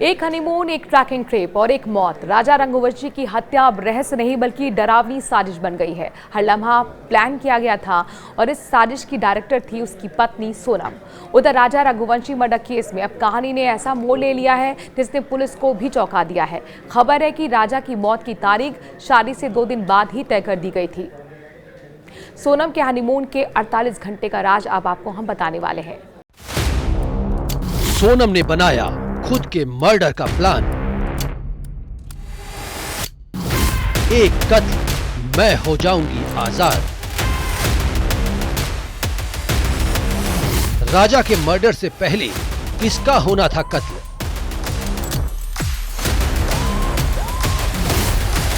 एक हनीमून, एक trekking trip और एक मौत। राजा रघुवंशी की हत्या अब रहस्य नहीं बल्कि डरावनी साजिश बन गई है। हर लम्हा प्लान किया गया था और इस साजिश की डायरेक्टर थी उसकी पत्नी सोनम। उधर राजा रघुवंशी मर्डर केस में अब कहानी ने ऐसा मोड़ ले लिया है जिसने पुलिस को भी चौंका दिया है। खबर है कि राजा की मौत की तारीख शादी से 2 दिन बाद ही तय कर दी गई थी। सोनम के हनीमून के 48 घंटे का राज अब आपको हम बताने वाले हैं। सोनम ने बनाया खुद के मर्डर का प्लान। एक कत्ल, मैं हो जाऊंगी आजाद। राजा के मर्डर से पहले किसका होना था कत्ल?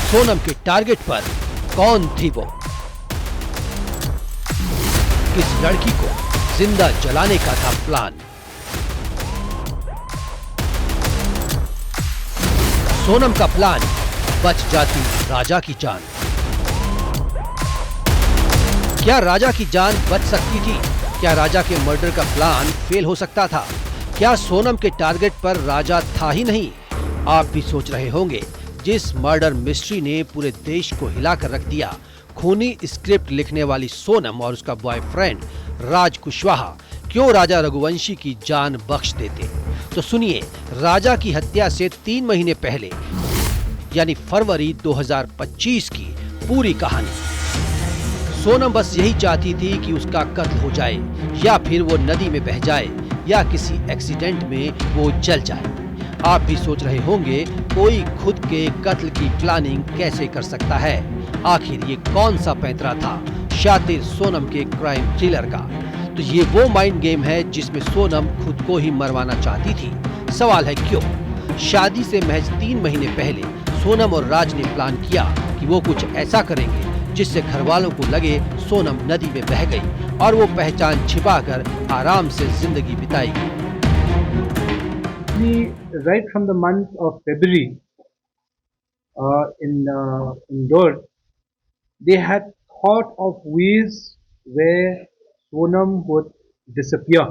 सोनम के टारगेट पर कौन थी वो? किस लड़की को जिंदा जलाने का था प्लान? सोनम का प्लान, बच जाती राजा की जान। क्या राजा की जान बच सकती थी? क्या राजा के मर्डर का प्लान फेल हो सकता था? क्या सोनम के टारगेट पर राजा था ही नहीं? आप भी सोच रहे होंगे, जिस मर्डर मिस्ट्री ने पूरे देश को हिलाकर रख दिया, खूनी स्क्रिप्ट लिखने वाली सोनम और उसका बॉयफ्रेंड राज कुशवाहा क्यों राजा रघुवंशी की जान बख्श देते? तो सुनिए राजा की हत्या से 3 महीने पहले यानी फरवरी 2025 की पूरी कहानी। सोनम बस यही चाहती थी कि उसका कत्ल हो जाए, या फिर वो नदी में बह जाए, या किसी एक्सीडेंट में वो जल जाए। आप भी सोच रहे होंगे, कोई खुद के कत्ल की प्लानिंग कैसे कर सकता है? आखिर ये कौन सा पैंतरा था शातिर सोनम के क्राइम थ्रिलर का? तो ये वो माइंड गेम है जिसमें सोनम खुद को ही मरवाना चाहती थी। सवाल है क्यों? शादी से महज 3 महीने पहले सोनम और राज ने प्लान किया कि वो कुछ ऐसा करेंगे जिससे घर वालों को लगे सोनम नदी में बह गई और वो पहचान छिपाकर आराम से जिंदगी बिताएगी। Right from the month of February in Dor, they had thought of ways where Sonam would disappear,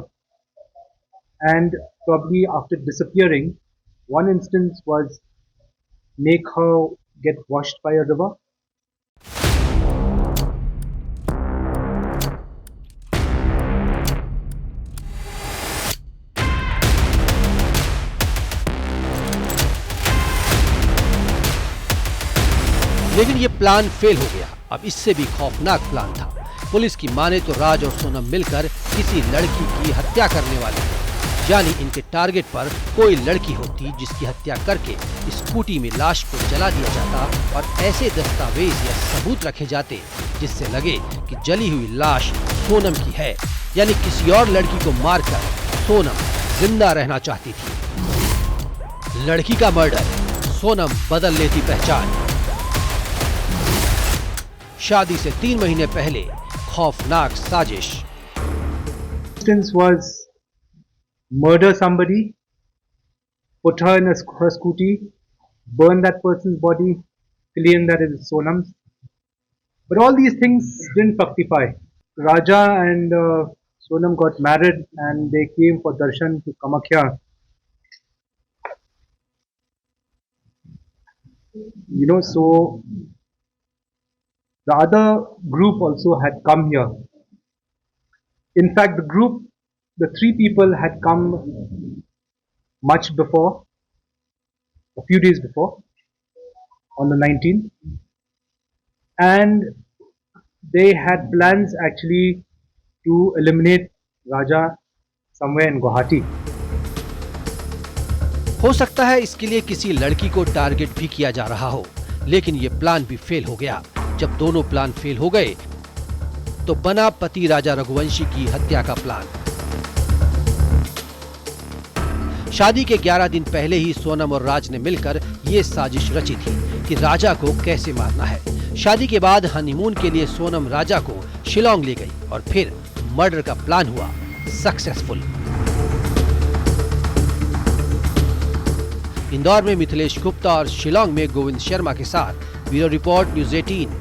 and probably after disappearing, one instance was make her get washed by a river. लेकिन ये plan fail हो गया। अब इससे भी खौफनाक plan था। Police की माने तो राज और सोनम मिलकर किसी लड़की की हत्या करने वाले थे। यानी इनके टारगेट पर कोई लड़की होती जिसकी हत्या करके स्कूटी में लाश को जला दिया जाता और ऐसे दस्तावेज या सबूत रखे जाते जिससे लगे कि जली हुई लाश सोनम की है। यानी किसी और लड़की को मारकर सोनम जिंदा रहना चाहती थी। लड़की का मर्डर, सोनम बदल लेती पहचान। शादी से 3 महीने पहले खौफनाक साजिश। Instance was murder somebody, put her in her scooty, burn that person's body, claim that it is Sonam's. But all these things didn't fructify. Raja and Sonam got married and they came for darshan to Kamakhya. So the other group also had come here. In fact, the 3 people had come much before, a few days before, on the 19th. And they had plans actually to eliminate Raja somewhere in Guwahati. हो सकता है इसके लिए किसी लड़की को target भी किया जा रहा हो, लेकिन ये प्लान भी फेल हो गया। जब दोनों प्लान फेल हो गए तो बना पति राजा रघुवंशी की हत्या का प्लान। शादी के 11 दिन पहले ही सोनम और राज ने मिलकर ये साजिश रची थी कि राजा को कैसे मारना है। शादी के बाद हनीमून के लिए सोनम राजा को शिलोंग ले गई और फिर मर्डर का प्लान हुआ सक्सेसफुल। इंदौर में मिथिलेश गुप्ता और शिलोंग में गोविंद शर्मा के साथ ब्यूरो रिपोर्ट, न्यूज़ 18।